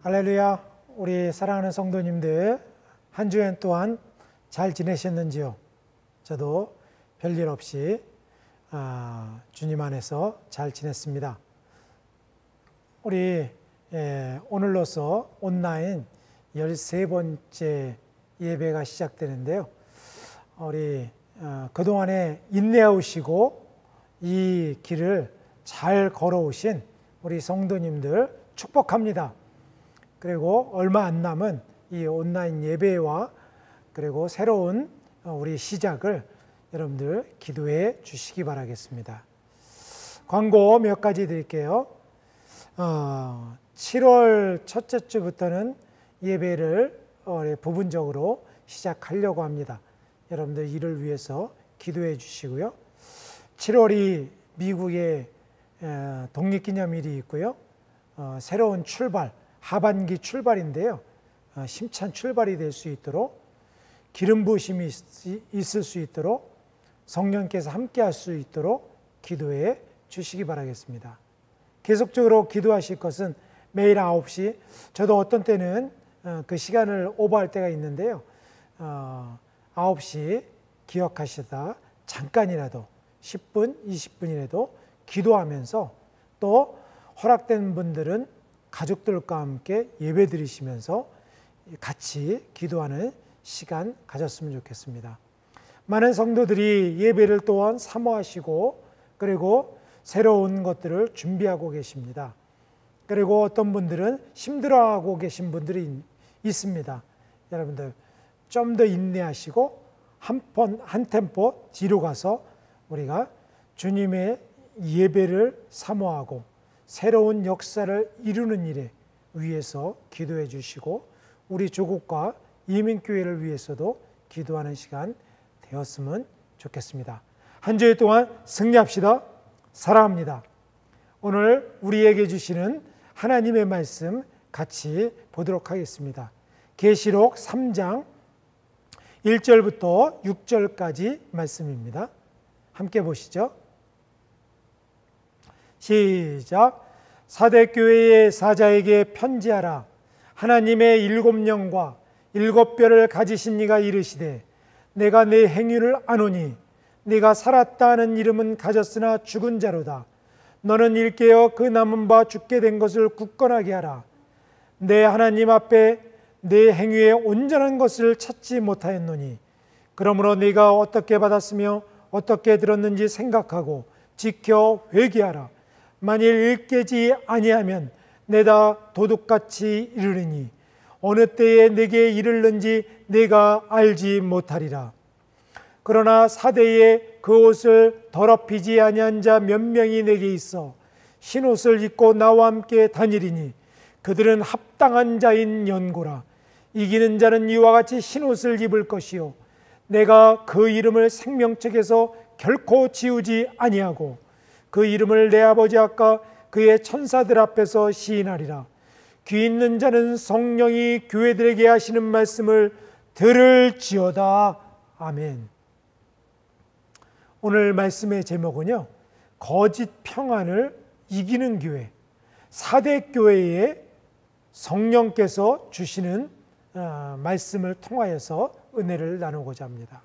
할렐루야. 우리 사랑하는 성도님들, 한 주간 동안 잘 지내셨는지요? 저도 별일 없이 주님 안에서 잘 지냈습니다. 우리 오늘로서 온라인 13번째 예배가 시작되는데요. 우리 그동안에 인내하시고 이 길을 잘 걸어오신 우리 성도님들 축복합니다. 그리고 얼마 안 남은 이 온라인 예배와 그리고 새로운 우리 시작을 여러분들 기도해 주시기 바라겠습니다. 광고 몇 가지 드릴게요. 7월 첫째 주부터는 예배를 부분적으로 시작하려고 합니다. 여러분들 이를 위해서 기도해 주시고요. 7월이 미국의 독립기념일이 있고요. 새로운 출발, 하반기 출발인데요. 힘찬 출발이 될 수 있도록 기름 부으심이 있을 수 있도록 성령께서 함께 할 수 있도록 기도해 주시기 바라겠습니다. 계속적으로 기도하실 것은 매일 9시, 저도 어떤 때는 그 시간을 오버할 때가 있는데요. 9시 기억하시다 잠깐이라도 10분, 20분이라도 기도하면서 또 허락된 분들은 가족들과 함께 예배 드리시면서 같이 기도하는 시간 가졌으면 좋겠습니다. 많은 성도들이 예배를 또한 사모하시고 그리고 새로운 것들을 준비하고 계십니다. 그리고 어떤 분들은 힘들어하고 계신 분들이 있습니다. 여러분들 좀 더 인내하시고 한 템포 뒤로 가서 우리가 주님의 예배를 사모하고 새로운 역사를 이루는 일에 위해서 기도해 주시고 우리 조국과 이민교회를 위해서도 기도하는 시간 되었으면 좋겠습니다. 한 주일 동안 승리합시다. 사랑합니다. 오늘 우리에게 주시는 하나님의 말씀 같이 보도록 하겠습니다. 계시록 3장 1절부터 6절까지 말씀입니다. 함께 보시죠. 시작. 사대교회의 사자에게 편지하라. 하나님의 7영과 7뼈를 가지신 이가 이르시되 내가 내 행위를 아노니 네가 살았다 하는 이름은 가졌으나 죽은 자로다. 너는 일깨어 그 남은 바 죽게 된 것을 굳건하게 하라. 내 하나님 앞에 내 행위에 온전한 것을 찾지 못하였노니 그러므로 네가 어떻게 받았으며 어떻게 들었는지 생각하고 지켜 회개하라. 만일 일깨지 아니하면 내가 도둑같이 이르리니 어느 때에 내게 이르는지 내가 알지 못하리라. 그러나 사대에 그 옷을 더럽히지 아니한 자 몇 명이 내게 있어 흰옷을 입고 나와 함께 다니리니 그들은 합당한 자인 연고라. 이기는 자는 이와 같이 흰옷을 입을 것이요 내가 그 이름을 생명책에서 결코 지우지 아니하고 그 이름을 내 아버지 앞과 그의 천사들 앞에서 시인하리라. 귀 있는 자는 성령이 교회들에게 하시는 말씀을 들을지어다. 아멘. 오늘 말씀의 제목은요, 거짓 평안을 이기는 교회, 사대교회에 성령께서 주시는 말씀을 통하여서 은혜를 나누고자 합니다.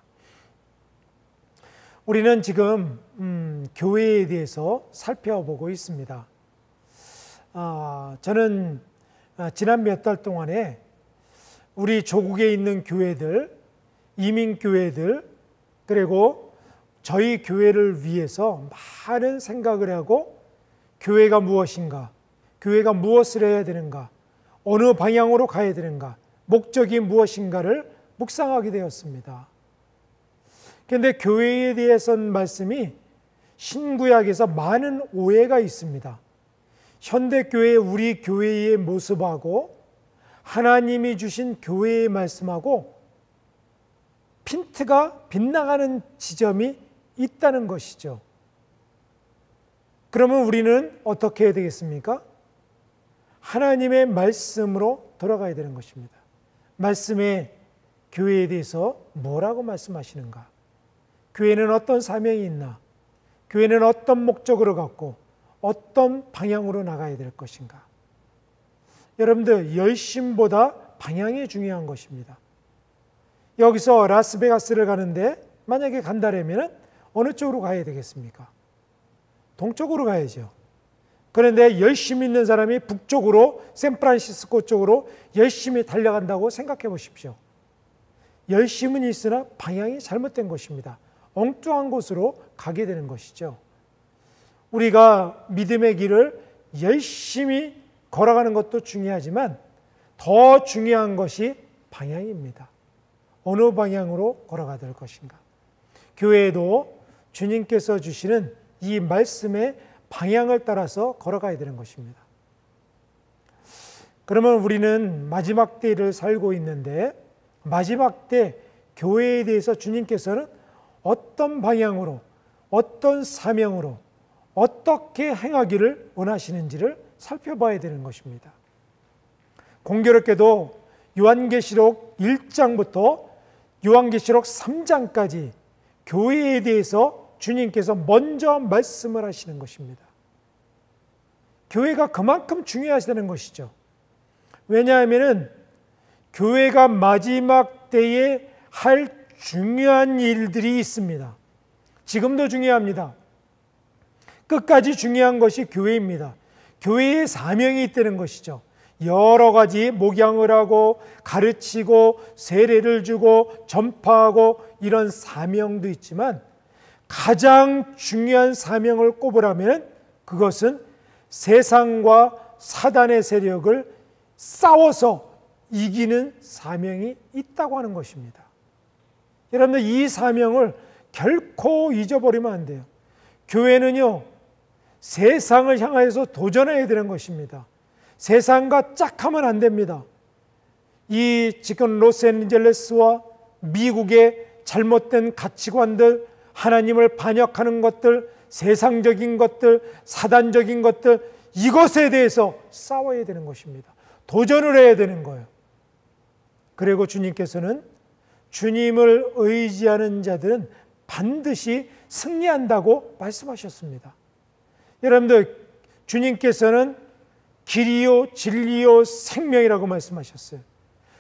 우리는 지금 교회에 대해서 살펴보고 있습니다. 저는 지난 몇 달 동안에 우리 조국에 있는 교회들, 이민교회들, 그리고 저희 교회를 위해서 많은 생각을 하고 교회가 무엇인가, 교회가 무엇을 해야 되는가, 어느 방향으로 가야 되는가, 목적이 무엇인가를 묵상하게 되었습니다. 그런데 교회에 대해서는 말씀이 신구약에서 많은 오해가 있습니다. 현대교회 우리 교회의 모습하고 하나님이 주신 교회의 말씀하고 핀트가 빗나가는 지점이 있다는 것이죠. 그러면 우리는 어떻게 해야 되겠습니까? 하나님의 말씀으로 돌아가야 되는 것입니다. 말씀에 교회에 대해서 뭐라고 말씀하시는가? 교회는 어떤 사명이 있나? 교회는 어떤 목적으로 갖고 어떤 방향으로 나가야 될 것인가? 여러분들, 열심보다 방향이 중요한 것입니다. 여기서 라스베가스를 가는데 만약에 간다면 어느 쪽으로 가야 되겠습니까? 동쪽으로 가야죠. 그런데 열심히 있는 사람이 북쪽으로, 샌프란시스코 쪽으로 열심히 달려간다고 생각해 보십시오. 열심은 있으나 방향이 잘못된 것입니다. 엉뚱한 곳으로 가게 되는 것이죠. 우리가 믿음의 길을 열심히 걸어가는 것도 중요하지만 더 중요한 것이 방향입니다. 어느 방향으로 걸어가야 될 것인가? 교회에도 주님께서 주시는 이 말씀의 방향을 따라서 걸어가야 되는 것입니다. 그러면 우리는 마지막 때를 살고 있는데 마지막 때 교회에 대해서 주님께서는 어떤 방향으로, 어떤 사명으로, 어떻게 행하기를 원하시는지를 살펴봐야 되는 것입니다. 공교롭게도 요한계시록 1장부터 요한계시록 3장까지 교회에 대해서 주님께서 먼저 말씀을 하시는 것입니다. 교회가 그만큼 중요하다는 것이죠. 왜냐하면 교회가 마지막 때에 할 중요한 일들이 있습니다. 지금도 중요합니다. 끝까지 중요한 것이 교회입니다. 교회의 사명이 있다는 것이죠. 여러 가지 목양을 하고 가르치고 세례를 주고 전파하고 이런 사명도 있지만 가장 중요한 사명을 꼽으라면 그것은 세상과 사단의 세력을 싸워서 이기는 사명이 있다고 하는 것입니다. 여러분들, 이 사명을 결코 잊어버리면 안 돼요. 교회는요, 세상을 향해서 도전해야 되는 것입니다. 세상과 짝하면 안 됩니다. 이 지금 로스앤젤레스와 미국의 잘못된 가치관들, 하나님을 반역하는 것들, 세상적인 것들, 사단적인 것들, 이것에 대해서 싸워야 되는 것입니다. 도전을 해야 되는 거예요. 그리고 주님께서는 주님을 의지하는 자들은 반드시 승리한다고 말씀하셨습니다. 여러분들, 주님께서는 길이요 진리요 생명이라고 말씀하셨어요.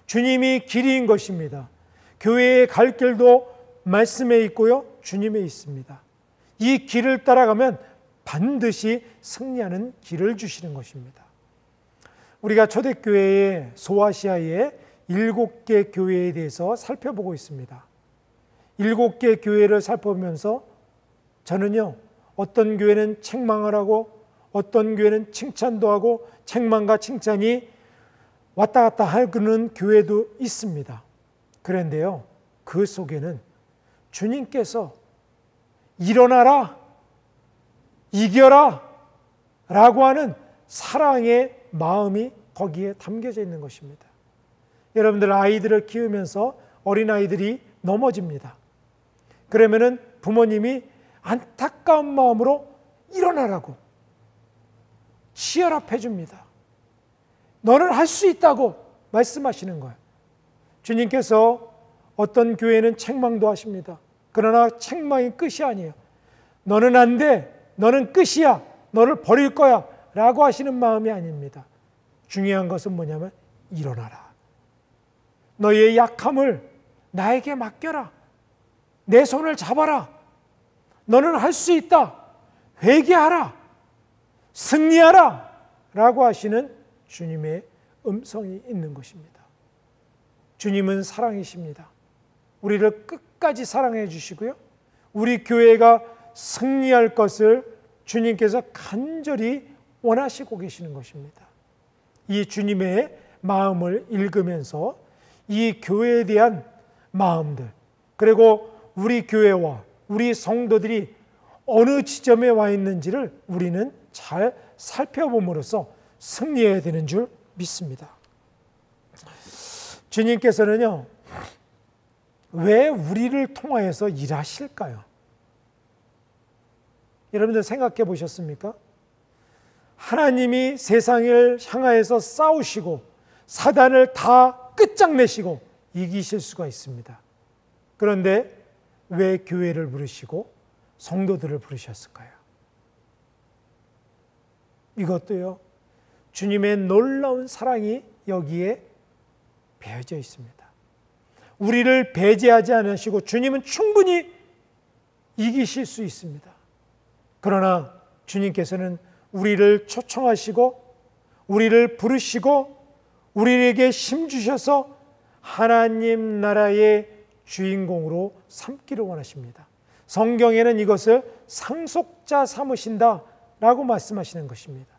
주님이 길이인 것입니다. 교회에 갈 길도 말씀에 있고요, 주님에 있습니다. 이 길을 따라가면 반드시 승리하는 길을 주시는 것입니다. 우리가 초대교회의 소아시아의 7개 교회에 대해서 살펴보고 있습니다. 7개 교회를 살펴보면서 저는요, 어떤 교회는 책망을 하고 어떤 교회는 칭찬도 하고 책망과 칭찬이 왔다 갔다 하는 교회도 있습니다. 그런데요, 그 속에는 주님께서 일어나라, 이겨라 라고 하는 사랑의 마음이 거기에 담겨져 있는 것입니다. 여러분들, 아이들을 키우면서 어린아이들이 넘어집니다. 그러면은 부모님이 안타까운 마음으로 일어나라고 치열합해 줍니다. 너는 할 수 있다고 말씀하시는 거예요. 주님께서 어떤 교회는 책망도 하십니다. 그러나 책망이 끝이 아니에요. 너는 안 돼, 너는 끝이야, 너를 버릴 거야 라고 하시는 마음이 아닙니다. 중요한 것은 뭐냐면 일어나라. 너의 약함을 나에게 맡겨라. 내 손을 잡아라. 너는 할 수 있다. 회개하라. 승리하라 라고 하시는 주님의 음성이 있는 것입니다. 주님은 사랑이십니다. 우리를 끝까지 사랑해 주시고요, 우리 교회가 승리할 것을 주님께서 간절히 원하시고 계시는 것입니다. 이 주님의 마음을 읽으면서 이 교회에 대한 마음들, 그리고 우리 교회와 우리 성도들이 어느 지점에 와 있는지를 우리는 잘 살펴봄으로써 승리해야 되는 줄 믿습니다. 주님께서는요, 왜 우리를 통하여서 일하실까요? 여러분들 생각해 보셨습니까? 하나님이 세상을 향하여서 싸우시고 사단을 다 끝장내시고 이기실 수가 있습니다. 그런데 왜 교회를 부르시고 성도들을 부르셨을까요? 이것도요, 주님의 놀라운 사랑이 여기에 배어져 있습니다. 우리를 배제하지 않으시고 주님은 충분히 이기실 수 있습니다. 그러나 주님께서는 우리를 초청하시고 우리를 부르시고 우리에게 힘 주셔서 하나님 나라의 주인공으로 삼기를 원하십니다. 성경에는 이것을 상속자 삼으신다라고 말씀하시는 것입니다.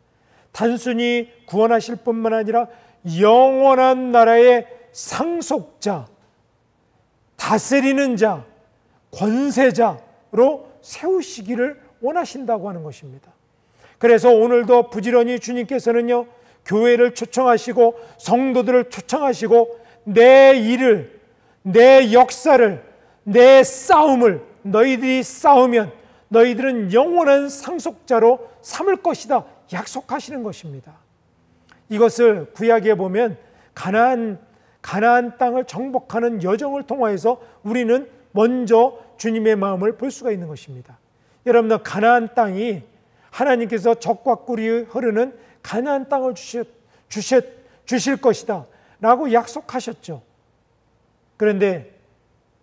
단순히 구원하실 뿐만 아니라 영원한 나라의 상속자, 다스리는 자, 권세자로 세우시기를 원하신다고 하는 것입니다. 그래서 오늘도 부지런히 주님께서는요, 교회를 초청하시고 성도들을 초청하시고 내 일을, 내 역사를, 내 싸움을 너희들이 싸우면 너희들은 영원한 상속자로 삼을 것이다 약속하시는 것입니다. 이것을 구약에 보면 가나안 땅을 정복하는 여정을 통하여서 우리는 먼저 주님의 마음을 볼 수가 있는 것입니다. 여러분들, 가나안 땅이 하나님께서 적과 꿀이 흐르는 가나안 땅을 주실 것이다 라고 약속하셨죠. 그런데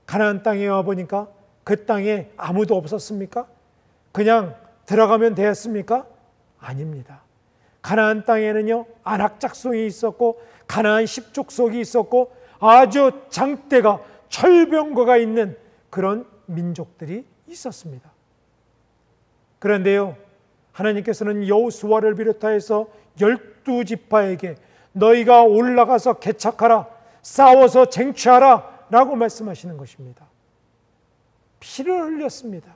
가나안 땅에 와보니까 그 땅에 아무도 없었습니까? 그냥 들어가면 되었습니까? 아닙니다. 가나안 땅에는요, 안악작성이 있었고 가나안 10족속이 있었고 아주 장대가 철병거가 있는 그런 민족들이 있었습니다. 그런데요, 하나님께서는 여호수아를 비롯하여서 12지파에게 너희가 올라가서 개척하라, 싸워서 쟁취하라 라고 말씀하시는 것입니다. 피를 흘렸습니다.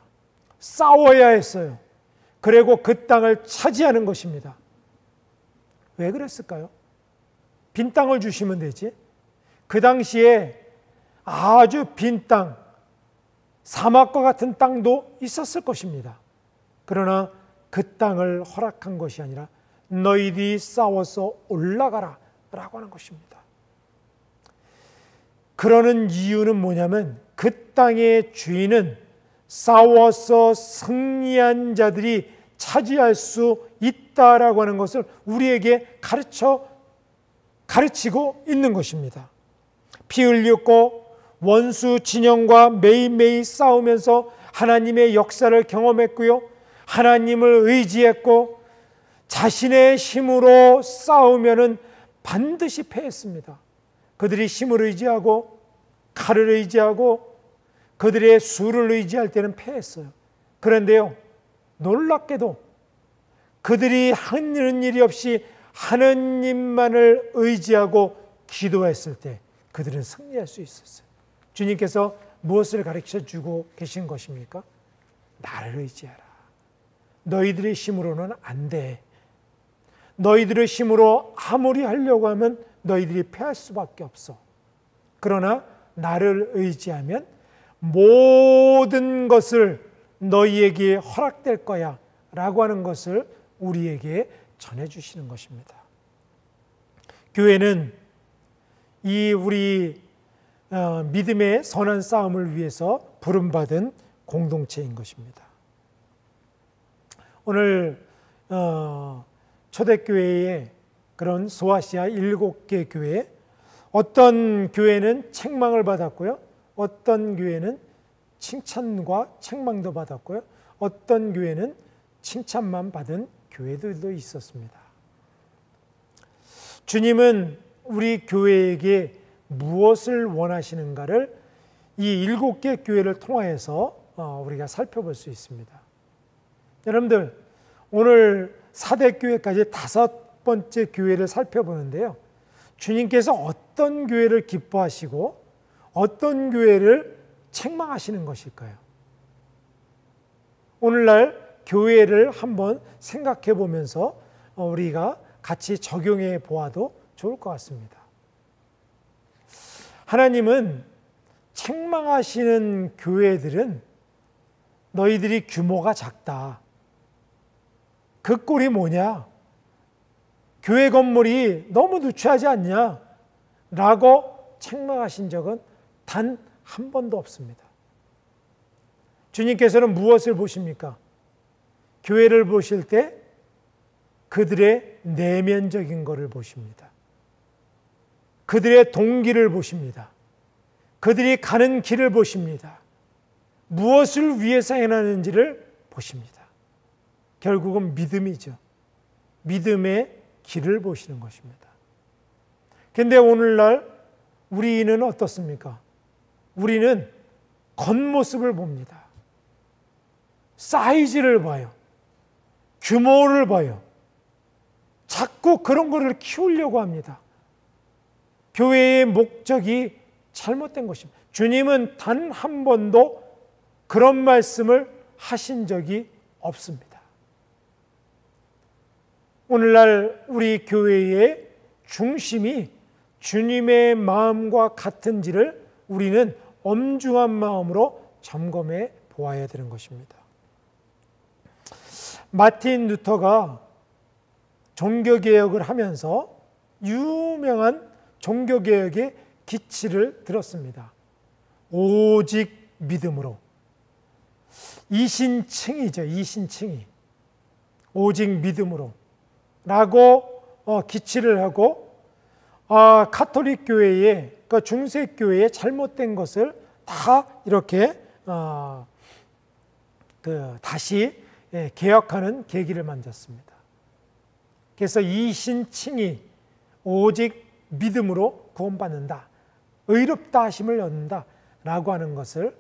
싸워야 했어요. 그리고 그 땅을 차지하는 것입니다. 왜 그랬을까요? 빈 땅을 주시면 되지. 그 당시에 아주 빈 땅, 사막과 같은 땅도 있었을 것입니다. 그러나 그 땅을 허락한 것이 아니라 너희들이 싸워서 올라가라 라고 하는 것입니다. 그러는 이유는 뭐냐면 그 땅의 주인은 싸워서 승리한 자들이 차지할 수 있다라고 하는 것을 우리에게 가르치고 있는 것입니다. 피 흘렸고 원수 진영과 매일매일 싸우면서 하나님의 역사를 경험했고요, 하나님을 의지했고 자신의 힘으로 싸우면은 반드시 패했습니다. 그들이 힘을 의지하고 칼을 의지하고 그들의 수를 의지할 때는 패했어요. 그런데요, 놀랍게도 그들이 하는 일이 없이 하느님만을 의지하고 기도했을 때 그들은 승리할 수 있었어요. 주님께서 무엇을 가르쳐주고 계신 것입니까? 나를 의지하라. 너희들의 힘으로는 안 돼. 너희들의 힘으로 아무리 하려고 하면 너희들이 패할 수밖에 없어. 그러나 나를 의지하면 모든 것을 너희에게 허락될 거야 라고 하는 것을 우리에게 전해주시는 것입니다. 교회는 이 우리 믿음의 선한 싸움을 위해서 부름받은 공동체인 것입니다. 오늘 초대교회의 그런 소아시아 7개 교회, 어떤 교회는 책망을 받았고요, 어떤 교회는 칭찬과 책망도 받았고요, 어떤 교회는 칭찬만 받은 교회들도 있었습니다. 주님은 우리 교회에게 무엇을 원하시는가를 이 7개 교회를 통하여서 우리가 살펴볼 수 있습니다. 여러분들, 오늘 4대 교회까지 5번째 교회를 살펴보는데요, 주님께서 어떤 교회를 기뻐하시고 어떤 교회를 책망하시는 것일까요? 오늘날 교회를 한번 생각해 보면서 우리가 같이 적용해 보아도 좋을 것 같습니다. 하나님은 책망하시는 교회들은 너희들이 규모가 작다, 그 꼴이 뭐냐? 교회 건물이 너무 누추하지 않냐? 라고 책망하신 적은 단 한 번도 없습니다. 주님께서는 무엇을 보십니까? 교회를 보실 때 그들의 내면적인 것을 보십니다. 그들의 동기를 보십니다. 그들이 가는 길을 보십니다. 무엇을 위해서 행하는지를 보십니다. 결국은 믿음이죠. 믿음의 길을 보시는 것입니다. 그런데 오늘날 우리는 어떻습니까? 우리는 겉모습을 봅니다. 사이즈를 봐요. 규모를 봐요. 자꾸 그런 거를 키우려고 합니다. 교회의 목적이 잘못된 것입니다. 주님은 단 한 번도 그런 말씀을 하신 적이 없습니다. 오늘날 우리 교회의 중심이 주님의 마음과 같은지를 우리는 엄중한 마음으로 점검해 보아야 되는 것입니다. 마틴 루터가 종교개혁을 하면서 유명한 종교개혁의 기치를 들었습니다. 오직 믿음으로. 이신칭이죠. 이신칭이. 오직 믿음으로 라고 기치를 하고 가톨릭 교회의 그 중세교회의 잘못된 것을 다 이렇게 다시 개혁하는 계기를 만들었습니다. 그래서 이신칭이 오직 믿음으로 구원받는다, 의롭다 하심을 얻는다 라고 하는 것을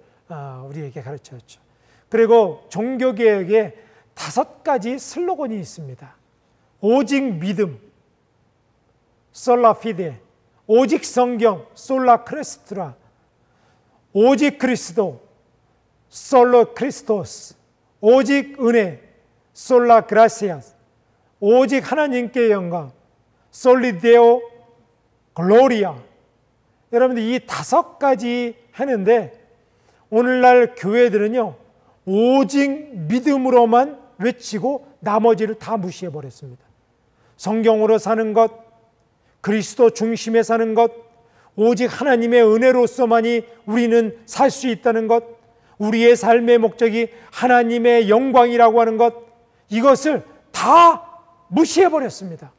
우리에게 가르쳤죠. 그리고 종교개혁에 5가지 슬로건이 있습니다. 오직 믿음, 솔라 피데, 오직 성경, 솔라 크리스토라, 오직 그리스도, 솔로 크리스토스, 오직 은혜, 솔라 그라시아스, 오직 하나님께 영광, 솔리데오 글로리아. 여러분들 이 5가지 하는데 오늘날 교회들은요 오직 믿음으로만 외치고 나머지를 다 무시해버렸습니다. 성경으로 사는 것, 그리스도 중심에 사는 것, 오직 하나님의 은혜로서만이 우리는 살 수 있다는 것, 우리의 삶의 목적이 하나님의 영광이라고 하는 것, 이것을 다 무시해버렸습니다.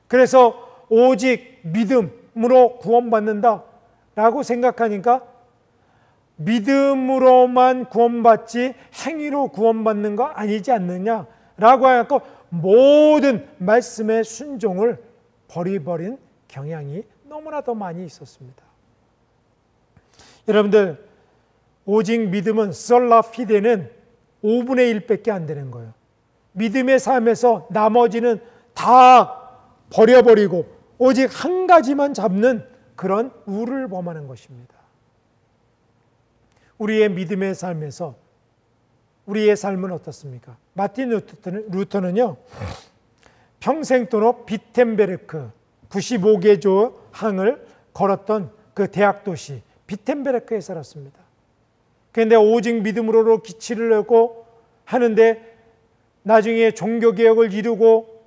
그래서 오직 믿음으로 구원받는다라고 생각하니까 믿음으로만 구원받지 행위로 구원받는 거 아니지 않느냐라고 하고 모든 말씀의 순종을 버려버린 경향이 너무나도 많이 있었습니다. 여러분들 오직 믿음은 솔라 피데는 5분의 1밖에 안 되는 거예요. 믿음의 삶에서 나머지는 다 버려버리고 오직 한 가지만 잡는 그런 우를 범하는 것입니다. 우리의 믿음의 삶에서 우리의 삶은 어떻습니까? 마틴 루터는요 평생도록 비텐베르크 95개조 항을 걸었던 그 대학 도시 비텐베르크에 살았습니다. 그런데 오직 믿음으로 기치를 하고 하는데 나중에 종교개혁을 이루고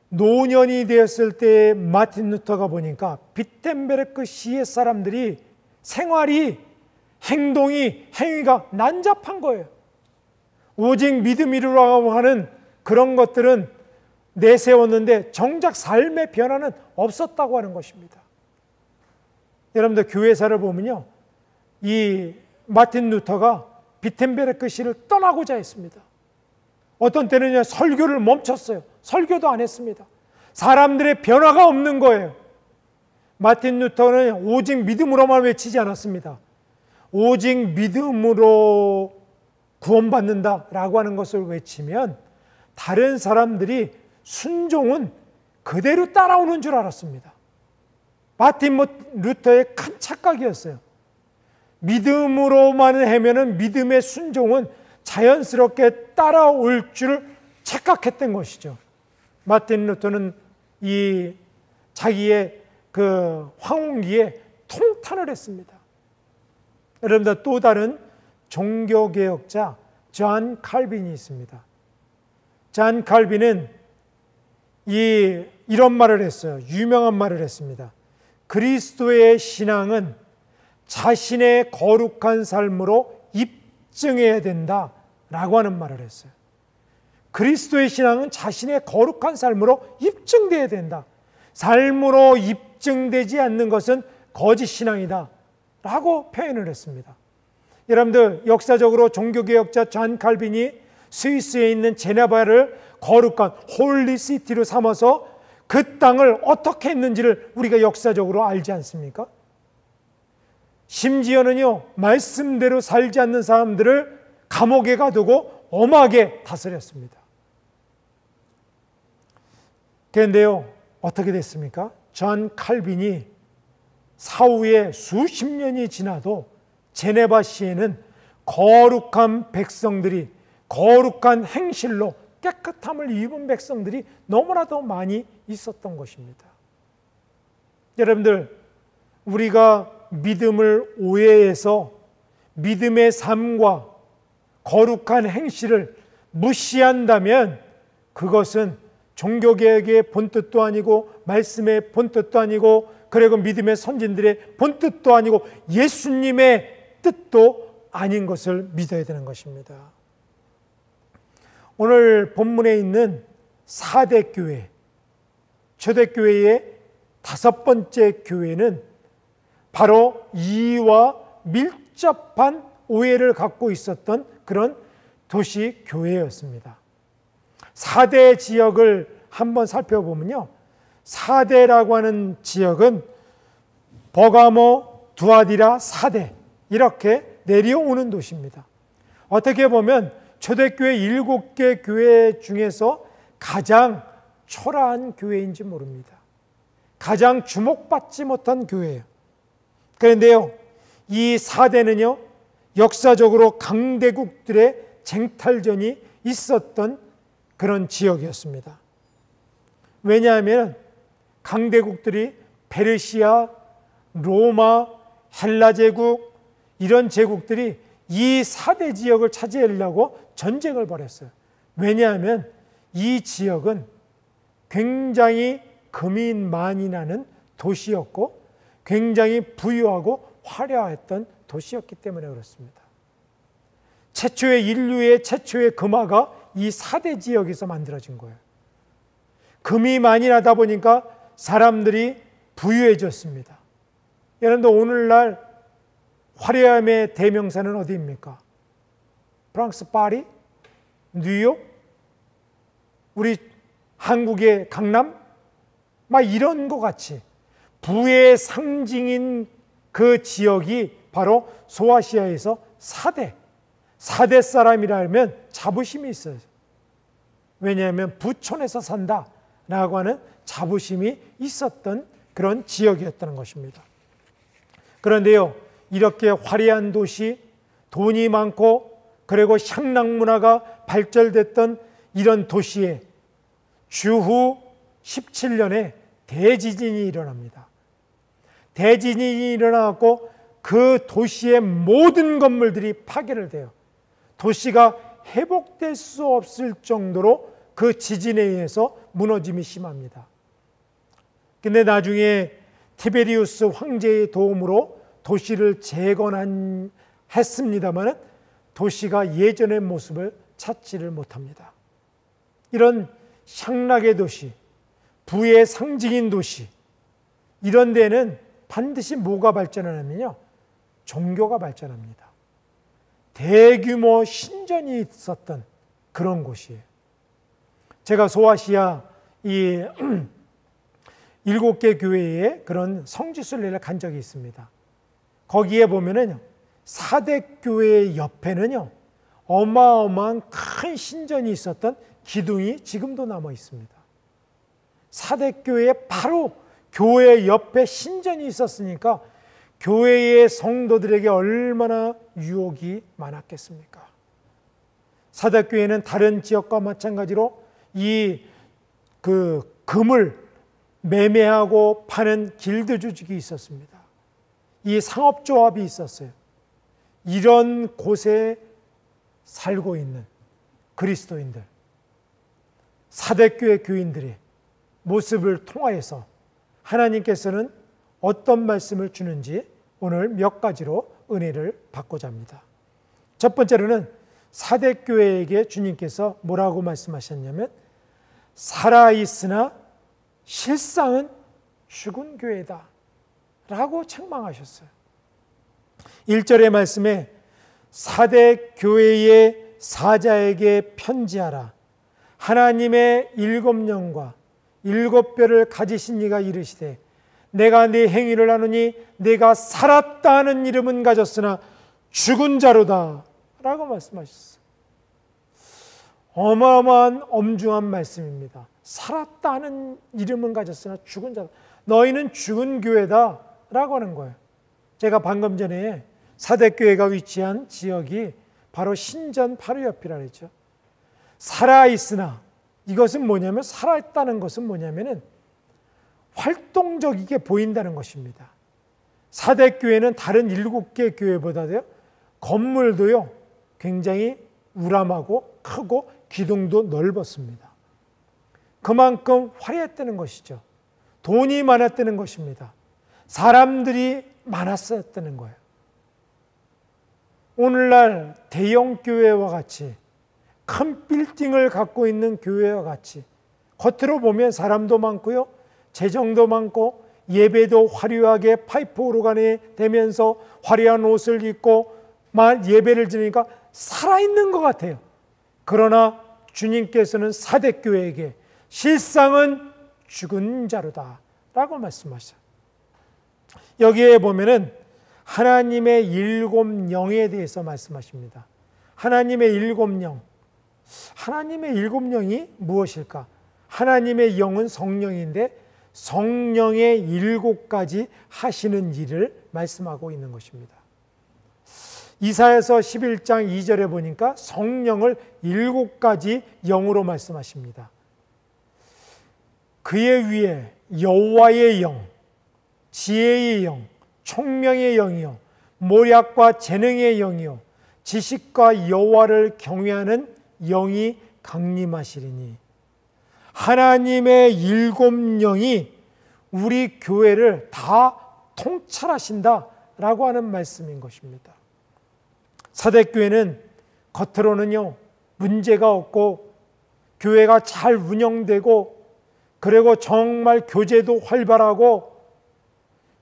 노년이 되었을 때 마틴 루터가 보니까 비텐베르크 시의 사람들이 생활이 행동이 행위가 난잡한 거예요. 오직 믿음이라고 하는 그런 것들은 내세웠는데 정작 삶의 변화는 없었다고 하는 것입니다. 여러분들 교회사를 보면요 이 마틴 루터가 비텐베르크 시를 떠나고자 했습니다. 어떤 때는 설교를 멈췄어요. 설교도 안 했습니다. 사람들의 변화가 없는 거예요. 마틴 루터는 오직 믿음으로만 외치지 않았습니다. 오직 믿음으로 구원받는다라고 하는 것을 외치면 다른 사람들이 순종은 그대로 따라오는 줄 알았습니다. 마틴 루터의 큰 착각이었어요. 믿음으로만 하면은 믿음의 순종은 자연스럽게 따라올 줄 착각했던 것이죠. 마틴 루터는 이 자기의 그 황혼기에 통탄을 했습니다. 여러분들 또 다른 종교개혁자 존 칼빈이 있습니다. 잔 칼빈은 이런 말을 했어요. 유명한 말을 했습니다. 그리스도의 신앙은 자신의 거룩한 삶으로 입증해야 된다라고 하는 말을 했어요. 그리스도의 신앙은 자신의 거룩한 삶으로 입증돼야 된다. 삶으로 입증되지 않는 것은 거짓 신앙이다 라고 표현을 했습니다. 여러분들, 역사적으로 종교개혁자 잔 칼빈이 스위스에 있는 제네바를 거룩한 홀리시티로 삼아서 그 땅을 어떻게 했는지를 우리가 역사적으로 알지 않습니까? 심지어는요, 말씀대로 살지 않는 사람들을 감옥에 가두고 엄하게 다스렸습니다. 그런데요, 어떻게 됐습니까? 잔 칼빈이 사후에 수십 년이 지나도 제네바시에는 거룩한 백성들이, 거룩한 행실로 깨끗함을 입은 백성들이 너무나도 많이 있었던 것입니다. 여러분들, 우리가 믿음을 오해해서 믿음의 삶과 거룩한 행실을 무시한다면 그것은 종교개혁의 본뜻도 아니고 말씀의 본뜻도 아니고 그리고 믿음의 선진들의 본뜻도 아니고 예수님의 뜻도 아닌 것을 믿어야 되는 것입니다. 오늘 본문에 있는 4대 교회, 초대교회의 5번째 교회는 바로 이와 밀접한 오해를 갖고 있었던 그런 도시 교회였습니다. 4대 지역을 한번 살펴보면요, 4대라고 하는 지역은 버가모, 두아디라, 사대 이렇게 내려오는 도시입니다. 어떻게 보면 초대교회 7개 교회 중에서 가장 초라한 교회인지 모릅니다. 가장 주목받지 못한 교회예요. 그런데요, 이 4대는요, 역사적으로 강대국들의 쟁탈전이 있었던 그런 지역이었습니다. 왜냐하면 강대국들이 페르시아, 로마, 헬라 제국 이런 제국들이 이 4대 지역을 차지하려고 전쟁을 벌였어요. 왜냐하면 이 지역은 굉장히 금이 많이 나는 도시였고 굉장히 부유하고 화려했던 도시였기 때문에 그렇습니다. 인류의 최초의 금화가 이 4대 지역에서 만들어진 거예요. 금이 많이 나다 보니까 사람들이 부유해졌습니다. 여러분들, 오늘날 화려함의 대명사는 어디입니까? 프랑스 파리? 뉴욕? 우리 한국의 강남? 막 이런 것 같이 부의 상징인 그 지역이 바로 소아시아에서 4대 사람이라면 자부심이 있어요. 왜냐하면 부촌에서 산다라고 하는 자부심이 있었던 그런 지역이었다는 것입니다. 그런데요, 이렇게 화려한 도시, 돈이 많고 그리고 향락 문화가 발전됐던 이런 도시에 주후 17년에 대지진이 일어납니다. 대지진이 일어나고 그 도시의 모든 건물들이 파괴를 돼요. 도시가 회복될 수 없을 정도로 그 지진에 의해서 무너짐이 심합니다. 근데 나중에 티베리우스 황제의 도움으로 도시를 재건했습니다만 도시가 예전의 모습을 찾지를 못합니다. 이런 향락의 도시, 부의 상징인 도시, 이런 데는 반드시 뭐가 발전하냐면요, 종교가 발전합니다. 대규모 신전이 있었던 그런 곳이에요. 제가 소아시아 이 7개 교회에 그런 성지순례를 간 적이 있습니다. 거기에 보면은 4대 교회 옆에는요, 어마어마한 큰 신전이 있었던 기둥이 지금도 남아 있습니다. 4대 교회에 바로 교회 옆에 신전이 있었으니까 교회의 성도들에게 얼마나 유혹이 많았겠습니까? 4대 교회는 다른 지역과 마찬가지로 금을 매매하고 파는 길드 조직이 있었습니다. 이 상업조합이 있었어요. 이런 곳에 살고 있는 그리스도인들, 사대교회 교인들의 모습을 통하여서 하나님께서는 어떤 말씀을 주는지 오늘 몇 가지로 은혜를 받고자 합니다. 첫 번째로는 사대교회에게 주님께서 뭐라고 말씀하셨냐면 살아있으나 실상은 죽은 교회다 라고 책망하셨어요. 1절의 말씀에 사대교회의 사자에게 편지하라. 하나님의 7영과 7뼈를 가지신 이가 이르시되 내가 네 행위를 아노니 내가 살았다 하는 이름은 가졌으나 죽은 자로다 라고 말씀하셨어요. 어마어마한 엄중한 말씀입니다. 살았다 하는 이름은 가졌으나 죽은 자다. 너희는 죽은 교회다 라고 하는 거예요. 제가 방금 전에 사대교회가 위치한 지역이 바로 신전 바로 옆이라 그랬죠. 살아있으나 이것은 뭐냐면 살아있다는 것은 뭐냐면은 활동적이게 보인다는 것입니다. 사대교회는 다른 7개 교회보다도요 건물도요 굉장히 우람하고 크고 기둥도 넓었습니다. 그만큼 화려했다는 것이죠. 돈이 많았다는 것입니다. 사람들이 많았었다는 거예요. 오늘날 대형 교회와 같이 큰 빌딩을 갖고 있는 교회와 같이 겉으로 보면 사람도 많고요, 재정도 많고 예배도 화려하게 파이프 오르간에 대면서 화려한 옷을 입고 예배를 드리니까 살아있는 것 같아요. 그러나 주님께서는 사대교회에게 실상은 죽은 자로다 라고 말씀하셨어요. 여기에 보면은 하나님의 7영에 대해서 말씀하십니다. 하나님의 7영. 하나님의 7영이 무엇일까? 하나님의 영은 성령인데 성령의 7가지 하시는 일을 말씀하고 있는 것입니다. 이사야서 11장 2절에 보니까 성령을 7가지 영으로 말씀하십니다. 그의 위에 여호와의 영, 지혜의 영, 총명의 영이요, 모략과 재능의 영이요, 지식과 여호와를 경외하는 영이 강림하시리니. 하나님의 7영이 우리 교회를 다 통찰하신다라고 하는 말씀인 것입니다. 사대교회는 겉으로는요 문제가 없고 교회가 잘 운영되고 그리고 정말 교제도 활발하고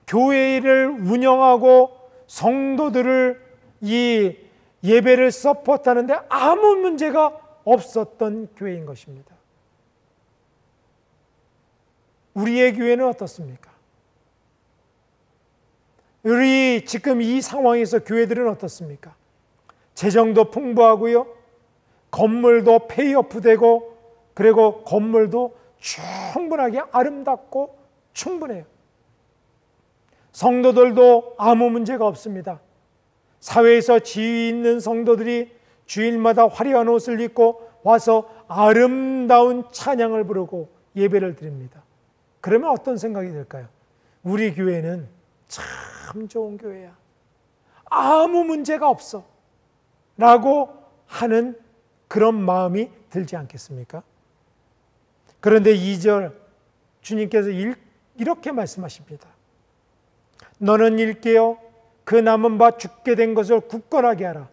교회를 운영하고 성도들을 이 예배를 서포트하는데 아무 문제가 없었던 교회인 것입니다. 우리의 교회는 어떻습니까? 우리 지금 이 상황에서 교회들은 어떻습니까? 재정도 풍부하고요, 건물도 페이오프 되고 그리고 건물도 충분하게 아름답고 충분해요. 성도들도 아무 문제가 없습니다. 사회에서 지위 있는 성도들이 주일마다 화려한 옷을 입고 와서 아름다운 찬양을 부르고 예배를 드립니다. 그러면 어떤 생각이 들까요? 우리 교회는 참 좋은 교회야, 아무 문제가 없어 라고 하는 그런 마음이 들지 않겠습니까? 그런데 2절 주님께서 이렇게 말씀하십니다. 너는 일깨어 그 남은 바 죽게 된 것을 굳건하게 하라.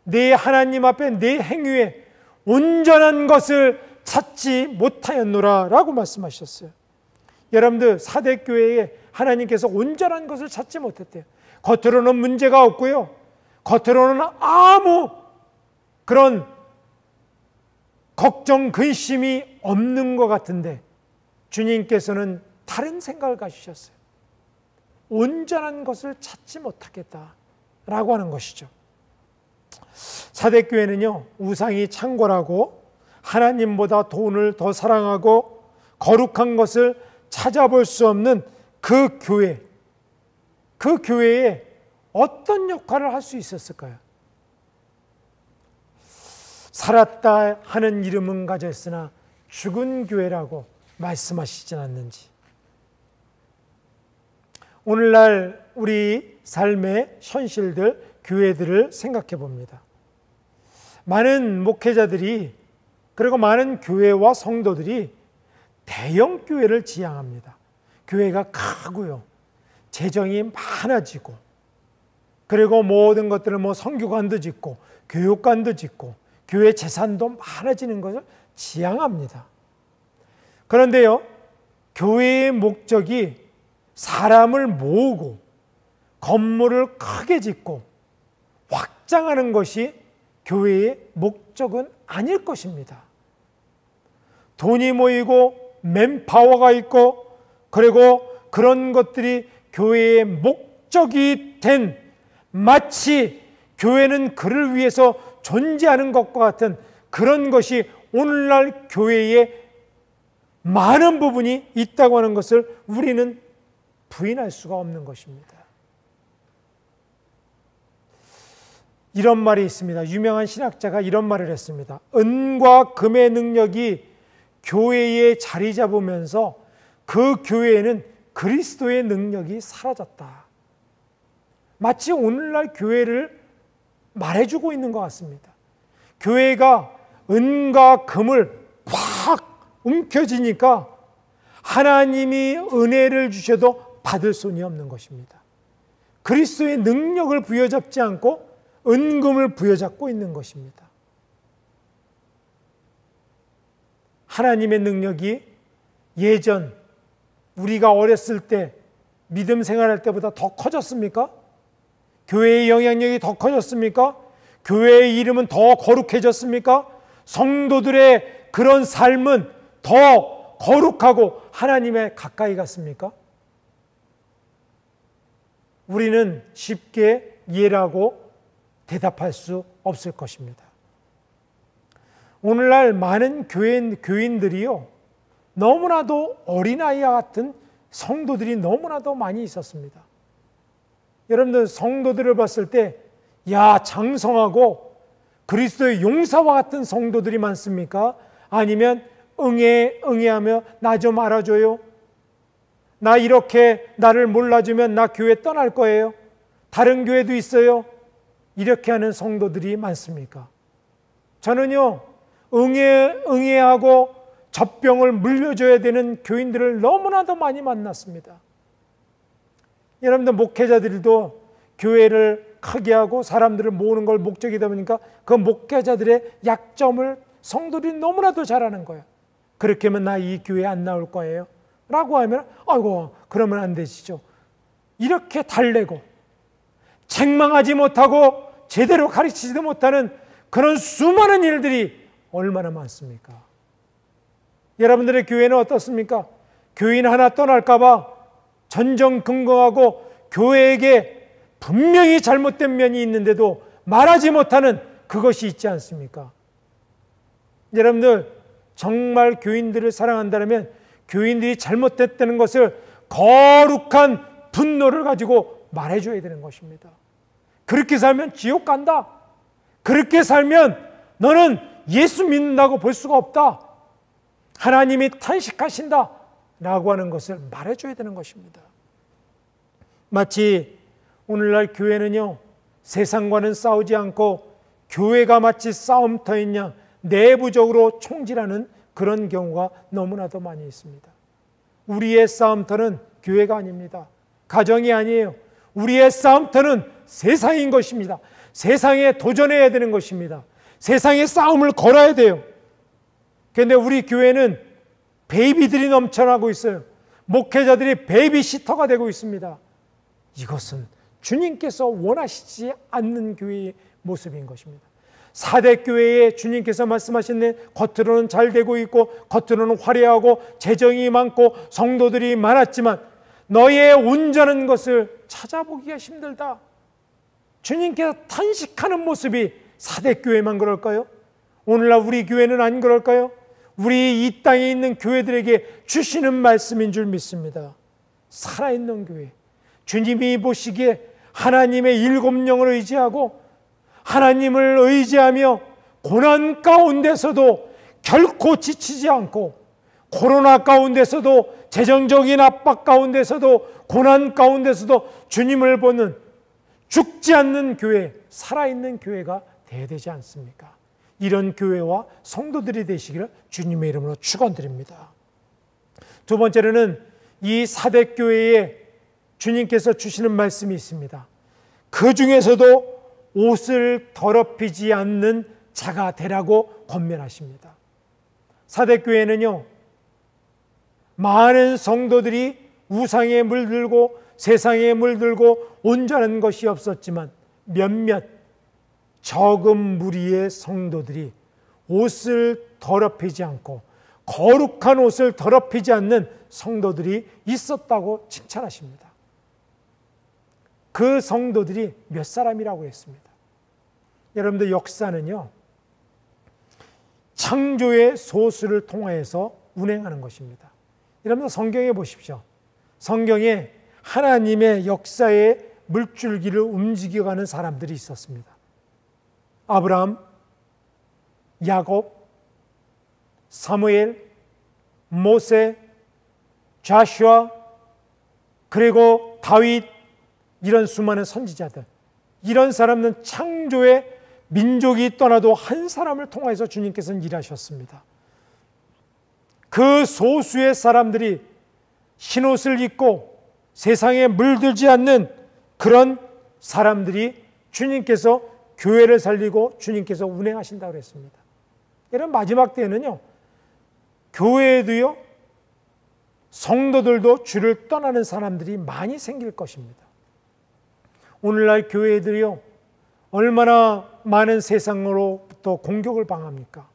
네 하나님 앞에 네 행위에 온전한 것을 찾지 못하였노라 라고 말씀하셨어요. 여러분들 사대교회에 하나님께서 온전한 것을 찾지 못했대요. 겉으로는 문제가 없고요, 겉으로는 아무 그런 걱정 근심이 없는 것 같은데 주님께서는 다른 생각을 가지셨어요. 온전한 것을 찾지 못하겠다라고 하는 것이죠. 사대교회는요 우상이 창궐하고 하나님보다 돈을 더 사랑하고 거룩한 것을 찾아볼 수 없는 그 교회에 어떤 역할을 할 수 있었을까요? 살았다 하는 이름은 가졌으나 죽은 교회라고 말씀하시진 않는지. 오늘날 우리 삶의 현실들, 교회들을 생각해 봅니다. 많은 목회자들이 그리고 많은 교회와 성도들이 대형 교회를 지향합니다. 교회가 크고요, 재정이 많아지고, 그리고 모든 것들을 성교관도 짓고 교육관도 짓고 교회 재산도 많아지는 것을 지향합니다. 그런데요, 교회의 목적이 사람을 모으고 건물을 크게 짓고 확장하는 것이 교회의 목적은 아닐 것입니다. 돈이 모이고 맨파워가 있고, 그리고 그런 것들이 교회의 목적이 된, 마치 교회는 그를 위해서 존재하는 것과 같은 그런 것이 오늘날 교회의 많은 부분이 있다고 하는 것을 우리는 부인할 수가 없는 것입니다. 이런 말이 있습니다. 유명한 신학자가 이런 말을 했습니다. 은과 금의 능력이 교회에 자리 잡으면서 그 교회에는 그리스도의 능력이 사라졌다. 마치 오늘날 교회를 말해주고 있는 것 같습니다. 교회가 은과 금을 팍 움켜쥐니까 하나님이 은혜를 주셔도 받을 손이 없는 것입니다. 그리스도의 능력을 부여잡지 않고 은금을 부여잡고 있는 것입니다. 하나님의 능력이 예전 우리가 어렸을 때 믿음 생활할 때보다 더 커졌습니까? 교회의 영향력이 더 커졌습니까? 교회의 이름은 더 거룩해졌습니까? 성도들의 그런 삶은 더 거룩하고 하나님에 가까이 갔습니까? 우리는 쉽게 예라고 대답할 수 없을 것입니다. 오늘날 많은 교인들이요, 너무나도 어린아이와 같은 성도들이 너무나도 많이 있었습니다. 여러분들 성도들을 봤을 때, 야, 장성하고 그리스도의 용사와 같은 성도들이 많습니까? 아니면 응애하며 나 좀 알아줘요, 나 이렇게 나를 몰라주면 나 교회 떠날 거예요, 다른 교회도 있어요, 이렇게 하는 성도들이 많습니까? 저는요, 응애하고 젖병을 물려줘야 되는 교인들을 너무나도 많이 만났습니다. 여러분들 목회자들도 교회를 크게 하고 사람들을 모으는 걸 목적이다 보니까 그 목회자들의 약점을 성도들이 너무나도 잘 아는 거예요. 그렇게 하면 나 이 교회 안 나올 거예요 라고 하면, 아이고 그러면 안 되시죠. 이렇게 달래고 책망하지 못하고 제대로 가르치지도 못하는 그런 수많은 일들이 얼마나 많습니까? 여러분들의 교회는 어떻습니까? 교인 하나 떠날까 봐 전전긍긍하고 교회에게 분명히 잘못된 면이 있는데도 말하지 못하는 그것이 있지 않습니까? 여러분들 정말 교인들을 사랑한다면 교인들이 잘못됐다는 것을 거룩한 분노를 가지고 말해줘야 되는 것입니다. 그렇게 살면 지옥 간다, 그렇게 살면 너는 예수 믿는다고 볼 수가 없다, 하나님이 탄식하신다 라고 하는 것을 말해줘야 되는 것입니다. 마치 오늘날 교회는요, 세상과는 싸우지 않고 교회가 마치 싸움터인 양 내부적으로 총질하는 그런 경우가 너무나도 많이 있습니다. 우리의 싸움터는 교회가 아닙니다. 가정이 아니에요. 우리의 싸움터는 세상인 것입니다. 세상에 도전해야 되는 것입니다. 세상에 싸움을 걸어야 돼요. 그런데 우리 교회는 베이비들이 넘쳐나고 있어요. 목회자들이 베이비시터가 되고 있습니다. 이것은 주님께서 원하시지 않는 교회의 모습인 것입니다. 4대 교회에 주님께서 말씀하신 겉으로는 잘 되고 있고 겉으로는 화려하고 재정이 많고 성도들이 많았지만 너의 온전한 것을 찾아보기가 힘들다. 주님께서 탄식하는 모습이 4대 교회만 그럴까요? 오늘날 우리 교회는 안 그럴까요? 우리 이 땅에 있는 교회들에게 주시는 말씀인 줄 믿습니다. 살아있는 교회, 주님이 보시기에 하나님의 7영을 의지하고 하나님을 의지하며 고난 가운데서도 결코 지치지 않고, 코로나 가운데서도 재정적인 압박 가운데서도 고난 가운데서도 주님을 보는 죽지 않는 교회, 살아있는 교회가 돼야 되지 않습니까? 이런 교회와 성도들이 되시기를 주님의 이름으로 축원드립니다. 두 번째로는 이 사대교회에 주님께서 주시는 말씀이 있습니다. 그 중에서도 옷을 더럽히지 않는 자가 되라고 권면하십니다. 사대교회는요, 많은 성도들이 우상에 물들고 세상에 물들고 온전한 것이 없었지만 몇몇 적은 무리의 성도들이 옷을 더럽히지 않고 거룩한 옷을 더럽히지 않는 성도들이 있었다고 칭찬하십니다. 그 성도들이 몇 사람이라고 했습니다. 여러분들, 역사는요, 창조의 소수를 통하여서 운행하는 것입니다. 여러분들, 성경에 보십시오. 성경에 하나님의 역사의 물줄기를 움직여가는 사람들이 있었습니다. 아브라함, 야곱, 사무엘, 모세, 자슈아, 그리고 다윗, 이런 수많은 선지자들, 이런 사람은 창조의 민족이 떠나도 한 사람을 통해서 주님께서는 일하셨습니다. 그 소수의 사람들이 흰옷을 입고 세상에 물들지 않는 그런 사람들이 주님께서 교회를 살리고 주님께서 운행하신다고 했습니다. 이런 마지막 때에는요, 교회에도요, 성도들도 주를 떠나는 사람들이 많이 생길 것입니다. 오늘날 교회들이요, 얼마나 많은 세상으로부터 공격을 당합니까?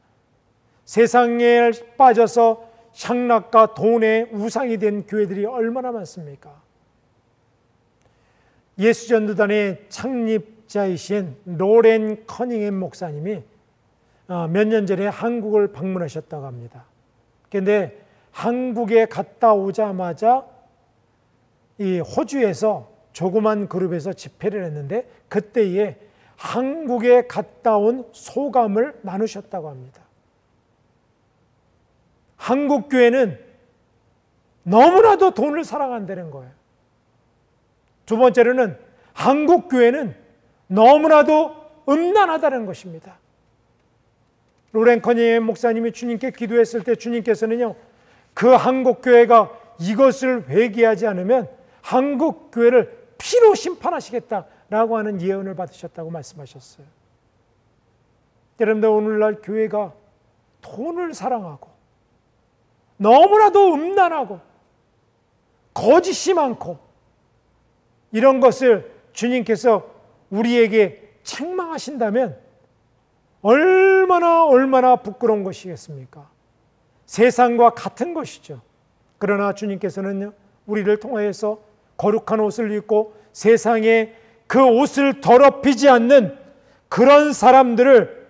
세상에 빠져서 향락과 돈의 우상이 된 교회들이 얼마나 많습니까? 예수전도단의 창립자이신 로렌 커닝햄 목사님이 몇 년 전에 한국을 방문하셨다고 합니다. 그런데 한국에 갔다 오자마자 이 호주에서 조그만 그룹에서 집회를 했는데 그때에 한국에 갔다 온 소감을 나누셨다고 합니다. 한국 교회는 너무나도 돈을 사랑한다는 거예요. 두 번째로는 한국 교회는 너무나도 음란하다는 것입니다. 로렌 커닝햄 목사님이 주님께 기도했을 때 주님께서는요, 그 한국 교회가 이것을 회개하지 않으면 한국 교회를 피로 심판하시겠다라고 하는 예언을 받으셨다고 말씀하셨어요. 여러분들, 오늘날 교회가 돈을 사랑하고 너무나도 음란하고 거짓이 많고 이런 것을 주님께서 우리에게 책망하신다면 얼마나 부끄러운 것이겠습니까? 세상과 같은 것이죠. 그러나 주님께서는요, 우리를 통하여서 거룩한 옷을 입고 세상에 그 옷을 더럽히지 않는 그런 사람들을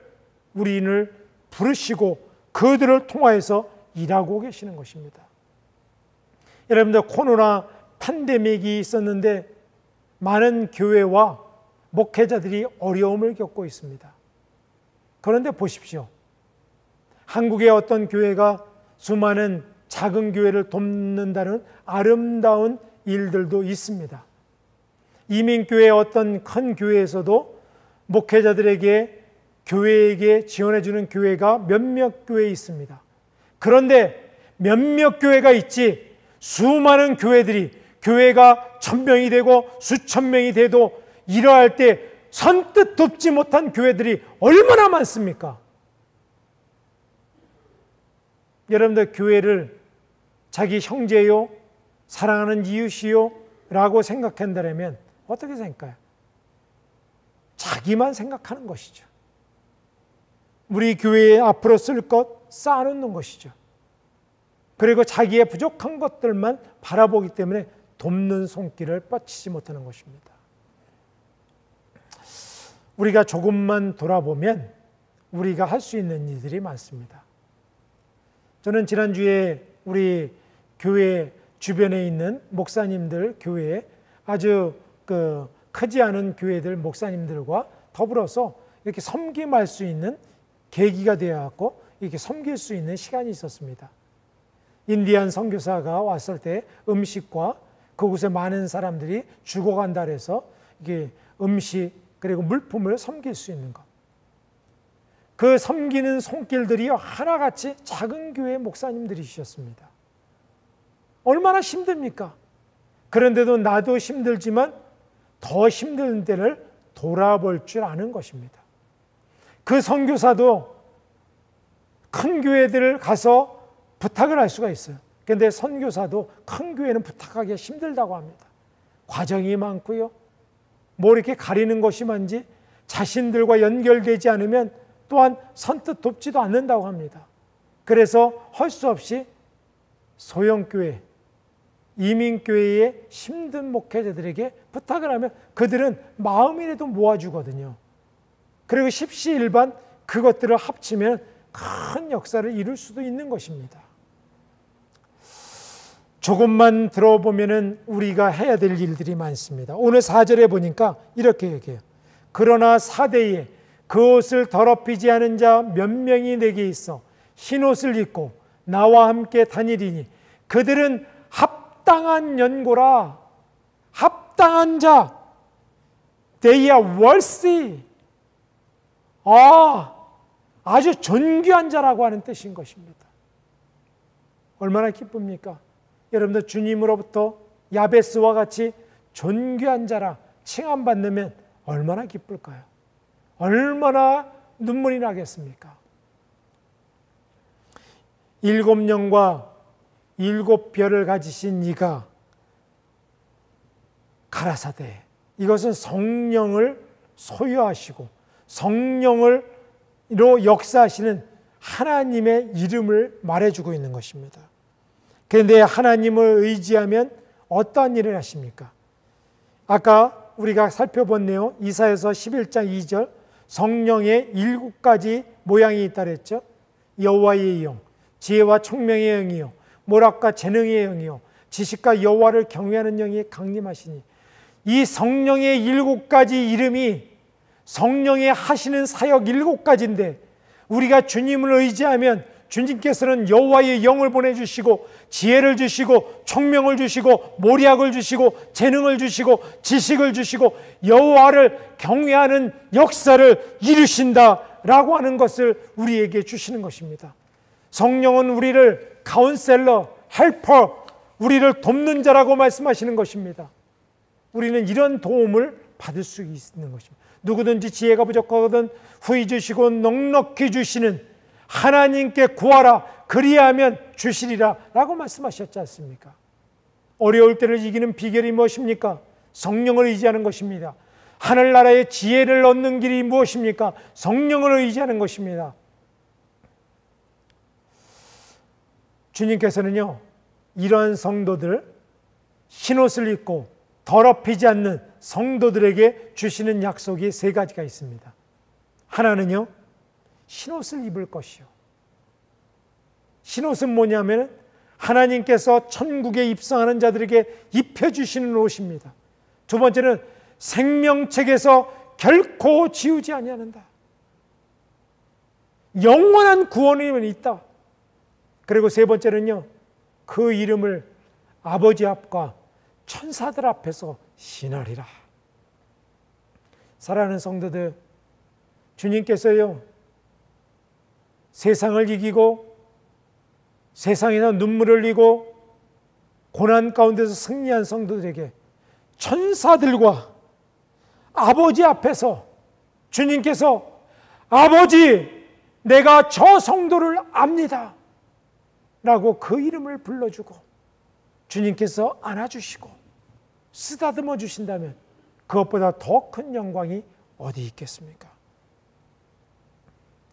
우리를 부르시고 그들을 통하여서 일하고 계시는 것입니다. 여러분들, 코로나 팬데믹이 있었는데 많은 교회와 목회자들이 어려움을 겪고 있습니다. 그런데 보십시오. 한국의 어떤 교회가 수많은 작은 교회를 돕는다는 아름다운 일들도 있습니다. 이민교회 어떤 큰 교회에서도 목회자들에게 교회에게 지원해주는 교회가 몇몇 교회 있습니다. 그런데 몇몇 교회가 있지 수많은 교회들이 교회가 1000명이 되고 수천 명이 돼도 이러할 때 선뜻 돕지 못한 교회들이 얼마나 많습니까? 여러분들, 교회를 자기 형제요, 사랑하는 이웃이요 라고 생각한다면 어떻게 생각해요? 자기만 생각하는 것이죠. 우리 교회에 앞으로 쓸 것 쌓아놓는 것이죠. 그리고 자기의 부족한 것들만 바라보기 때문에 돕는 손길을 뻗치지 못하는 것입니다. 우리가 조금만 돌아보면 우리가 할 수 있는 일들이 많습니다. 저는 지난주에 우리 교회 주변에 있는 목사님들 교회에 아주 크지 않은 교회들 목사님들과 더불어서 이렇게 섬김할 수 있는 계기가 되어갖고 이렇게 섬길 수 있는 시간이 있었습니다. 인디안 선교사가 왔을 때 음식과 그곳에 많은 사람들이 죽어간다 해서 이게 음식 그리고 물품을 섬길 수 있는 것. 그 섬기는 손길들이 하나같이 작은 교회 목사님들이셨습니다. 얼마나 힘듭니까? 그런데도 나도 힘들지만 더 힘든 때를 돌아볼 줄 아는 것입니다. 그 선교사도 큰 교회들을 가서 부탁을 할 수가 있어요. 그런데 선교사도 큰 교회는 부탁하기가 힘들다고 합니다. 과정이 많고요. 뭐 이렇게 가리는 것이 많지 자신들과 연결되지 않으면 또한 선뜻 돕지도 않는다고 합니다. 그래서 할 수 없이 소형교회, 이민교회의 힘든 목회자들에게 부탁을 하면 그들은 마음이라도 모아주거든요. 그리고 십시일반 그것들을 합치면 큰 역사를 이룰 수도 있는 것입니다. 조금만 들어보면 우리가 해야 될 일들이 많습니다. 오늘 4절에 보니까 이렇게 얘기해요. 그러나 사대에 그 옷을 더럽히지 않은 자 몇 명이 내게 있어 흰옷을 입고 나와 함께 다니리니 그들은 합당한 연고라. 합당한 자. They are worthy. 아주 존귀한 자라고 하는 뜻인 것입니다. 얼마나 기쁩니까? 여러분들 주님으로부터 야베스와 같이 존귀한 자라 칭함받으면 얼마나 기쁠까요? 얼마나 눈물이 나겠습니까? 7영과 7별을 가지신 이가 가라사대, 이것은 성령을 소유하시고 성령으로 역사하시는 하나님의 이름을 말해주고 있는 것입니다. 그런데 하나님을 의지하면 어떠한 일을 하십니까? 아까 우리가 살펴본 내용 이사야서 11장 2절 성령의 7가지 모양이 있다 그랬죠. 여호와의 영, 지혜와 총명의 영이요 모략과 재능의 영이요 지식과 여호와를 경외하는 영이 강림하시니, 이 성령의 7가지 이름이 성령의 하시는 사역 7가지인데 우리가 주님을 의지하면 주님께서는 여호와의 영을 보내주시고 지혜를 주시고 총명을 주시고 모략을 주시고 재능을 주시고 지식을 주시고 여호와를 경외하는 역사를 이루신다라고 하는 것을 우리에게 주시는 것입니다. 성령은 우리를 카운셀러, 헬퍼, 우리를 돕는 자라고 말씀하시는 것입니다. 우리는 이런 도움을 받을 수 있는 것입니다. 누구든지 지혜가 부족하거든 후히 주시고 넉넉히 주시는 하나님께 구하라 그리하면 주시리라 라고 말씀하셨지 않습니까? 어려울 때를 이기는 비결이 무엇입니까? 성령을 의지하는 것입니다. 하늘나라의 지혜를 얻는 길이 무엇입니까? 성령을 의지하는 것입니다. 주님께서는요, 이러한 성도들, 흰옷을 입고 더럽히지 않는 성도들에게 주시는 약속이 3가지가 있습니다. 하나는요, 흰옷을 입을 것이요. 흰옷은 뭐냐면 하나님께서 천국에 입성하는 자들에게 입혀주시는 옷입니다. 두 번째는 생명책에서 결코 지우지 아니한다. 영원한 구원이 있다. 그리고 세 번째는요, 그 이름을 아버지 앞과 천사들 앞에서 신하리라. 사랑하는 성도들, 주님께서요, 세상을 이기고 세상에서 눈물을 흘리고 고난 가운데서 승리한 성도들에게 천사들과 아버지 앞에서 주님께서 아버지, 내가 저 성도를 압니다 라고 그 이름을 불러주고 주님께서 안아주시고 쓰다듬어 주신다면 그것보다 더 큰 영광이 어디 있겠습니까?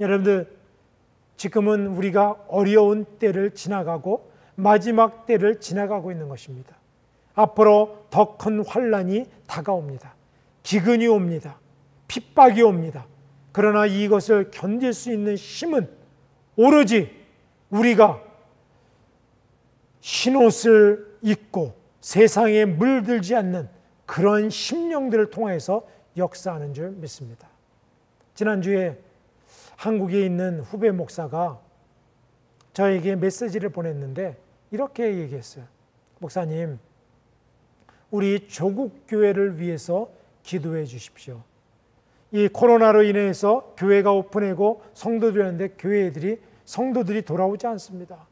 여러분들, 지금은 우리가 어려운 때를 지나가고 마지막 때를 지나가고 있는 것입니다. 앞으로 더 큰 환난이 다가옵니다. 기근이 옵니다. 핍박이 옵니다. 그러나 이것을 견딜 수 있는 힘은 오로지 우리가 흰옷을 입고 세상에 물들지 않는 그런 심령들을 통해서 역사하는 줄 믿습니다. 지난주에 한국에 있는 후배 목사가 저에게 메시지를 보냈는데 이렇게 얘기했어요. 목사님, 우리 조국 교회를 위해서 기도해 주십시오. 이 코로나로 인해서 교회가 오픈하고 성도들이 하는데 성도들이 돌아오지 않습니다.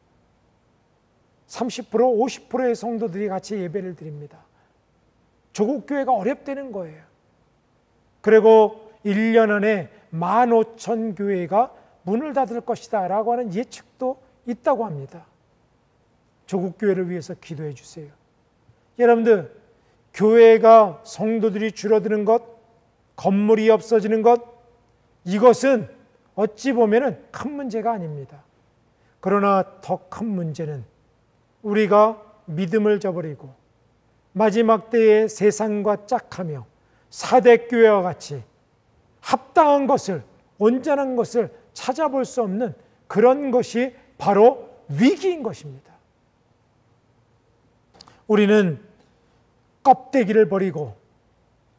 30%, 50%의 성도들이 같이 예배를 드립니다. 조국 교회가 어렵다는 거예요. 그리고 1년 안에 15,000교회가 문을 닫을 것이다 라고 하는 예측도 있다고 합니다. 조국 교회를 위해서 기도해 주세요. 여러분들, 교회가 성도들이 줄어드는 것, 건물이 없어지는 것, 이것은 어찌 보면 큰 문제가 아닙니다. 그러나 더 큰 문제는 우리가 믿음을 저버리고 마지막 때에 세상과 짝하며 사대교회와 같이 합당한 것을, 온전한 것을 찾아볼 수 없는 그런 것이 바로 위기인 것입니다. 우리는 껍데기를 버리고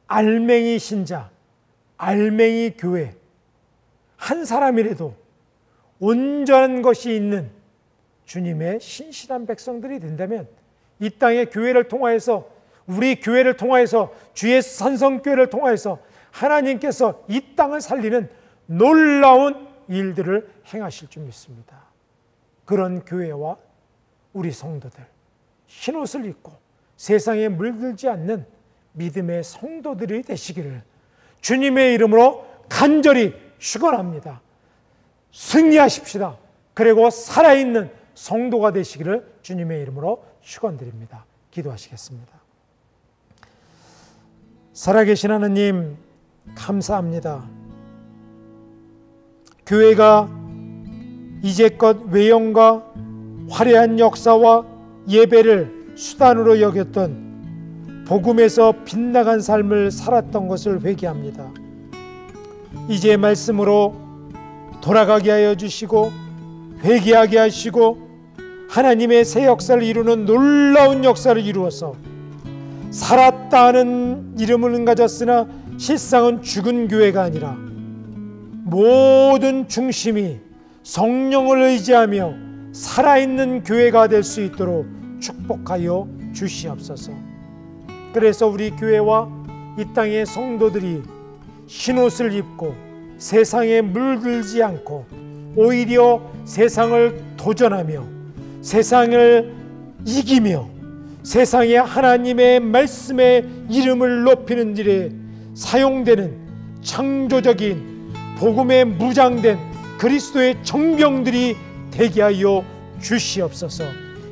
알맹이 신자, 알맹이 교회, 한 사람이라도 온전한 것이 있는 주님의 신실한 백성들이 된다면 이 땅의 교회를 통하여서, 우리 교회를 통하여서, 주의 산성교회를 통하여서 하나님께서 이 땅을 살리는 놀라운 일들을 행하실 줄 믿습니다. 그런 교회와 우리 성도들, 흰옷을 입고 세상에 물들지 않는 믿음의 성도들이 되시기를 주님의 이름으로 간절히 축원합니다. 승리하십시다. 그리고 살아있는 성도가 되시기를 주님의 이름으로 축원드립니다. 기도하시겠습니다. 살아계신 하나님, 감사합니다. 교회가 이제껏 외형과 화려한 역사와 예배를 수단으로 여겼던 복음에서 빗나간 삶을 살았던 것을 회개합니다. 이제 말씀으로 돌아가게 하여 주시고 회개하게 하시고 하나님의 새 역사를 이루는 놀라운 역사를 이루어서 살았다 하는 이름은 가졌으나 실상은 죽은 교회가 아니라 모든 중심이 성령을 의지하며 살아있는 교회가 될 수 있도록 축복하여 주시옵소서. 그래서 우리 교회와 이 땅의 성도들이 흰옷을 입고 세상에 물들지 않고 오히려 세상을 도전하며 세상을 이기며 세상에 하나님의 말씀의 이름을 높이는 일에 사용되는 창조적인 복음에 무장된 그리스도의 정병들이 되게 하여 주시옵소서.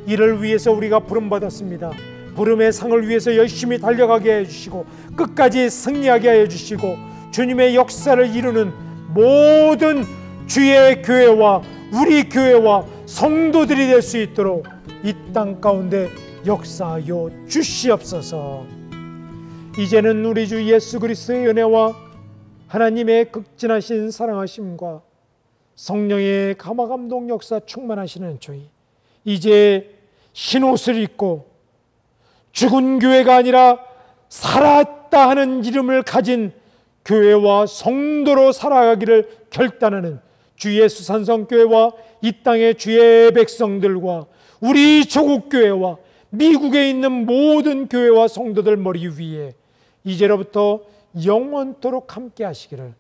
이를 위해서 우리가 부름받았습니다. 부름의 상을 위해서 열심히 달려가게 해주시고 끝까지 승리하게 하여 주시고 주님의 역사를 이루는 모든 주의 교회와 우리 교회와 성도들이 될 수 있도록 이 땅 가운데 역사하여 주시옵소서. 이제는 우리 주 예수 그리스도의 은혜와 하나님의 극진하신 사랑하심과 성령의 감화감동 역사 충만하시는 저희, 이제 흰옷을 입고 죽은 교회가 아니라 살았다 하는 이름을 가진 교회와 성도로 살아가기를 결단하는 주 예수 산성교회와 이 땅의 주의 백성들과 우리 조국교회와 미국에 있는 모든 교회와 성도들 머리 위에 이제로부터 영원토록 함께 하시기를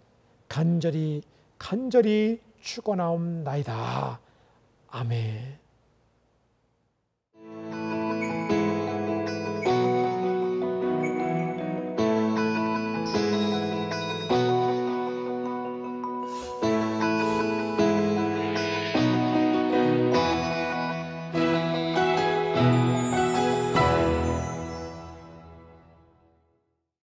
간절히 축원하옵나이다. 아멘.